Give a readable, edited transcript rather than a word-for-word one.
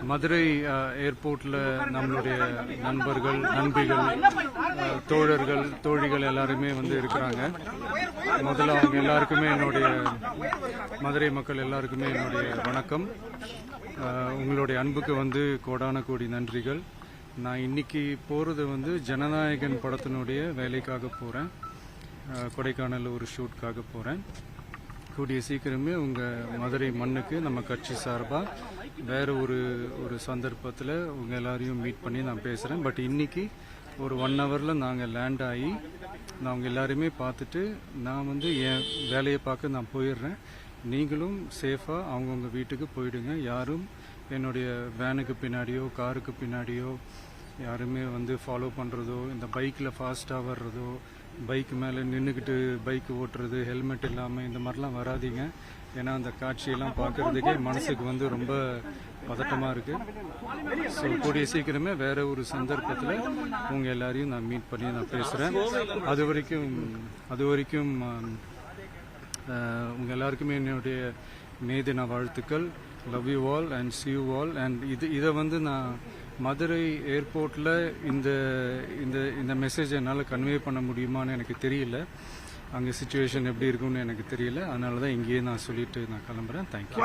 மதுரை ஏர்போர்ட்ல நம்மளுடைய நண்பர்கள், நண்பிகள், தோழர்கள், தோழிகள் எல்லாருமே வந்து இருக்கிறாங்க. முதல்ல அவங்க எல்லாருக்குமே என்னுடைய மதுரை மக்கள் எல்லாருக்குமே என்னுடைய வணக்கம். உங்களுடைய அன்புக்கு வந்து கோடான கோடி நன்றிகள். நான் இன்னைக்கு போறது வந்து ஜனநாயகன் படத்தினுடைய வேலைக்காக போறேன். கொடைக்கானல் ஒரு ஷூட்காக போறேன். கூடிய சீக்கிரமே உங்கள் மதுரை மண்ணுக்கு நம்ம கட்சி சார்பாக வேற ஒரு சந்தர்ப்பத்தில் உங்கள் எல்லாரையும் மீட் பண்ணி நான் பேசுகிறேன். பட் இன்னைக்கு ஒரு 1 ஹவரில் நாங்கள் லேண்ட் ஆகி நான் அவங்க எல்லாருமே பார்த்துட்டு நான் வந்து என் வேலையை பார்க்க நான் போயிடுறேன். நீங்களும் சேஃபாக அவங்கவுங்க வீட்டுக்கு போயிடுங்க. யாரும் என்னுடைய வேனுக்கு பின்னாடியோ காருக்கு பின்னாடியோ யாருமே வந்து ஃபாலோ பண்ணுறதோ, இந்த பைக்கில் ஃபாஸ்ட்டாக வர்றதோ, பைக் மேலே நின்றுக்கிட்டு பைக் ஓட்டுறது, ஹெல்மெட் இல்லாமல் இந்த மாதிரிலாம் வராதிங்க. ஏன்னா அந்த காட்சியெல்லாம் பார்க்கறதுக்கே மனசுக்கு வந்து ரொம்ப பதட்டமாக இருக்குது. ஸோ கூடிய சீக்கிரமே வேற ஒரு சந்தர்ப்பத்தில் உங்கள் எல்லாரையும் நான் மீட் பண்ணி நான் பேசுகிறேன். அது வரைக்கும் உங்கள் எல்லாருக்குமே என்னுடைய மே தின வாழ்த்துக்கள். Love you all and see you all. And இதை வந்து நான் மதுரை ஏர்போர்ட்டில் இந்த மெசேஜ் என்னால் கன்வே பண்ண முடியுமான்னு எனக்கு தெரியல. அங்கே சிச்சுவேஷன் எப்படி இருக்குன்னு எனக்கு தெரியல. அதனால தான் இங்கேயே நான் சொல்லிட்டு நான் கிளம்புறேன். தேங்க்யூ.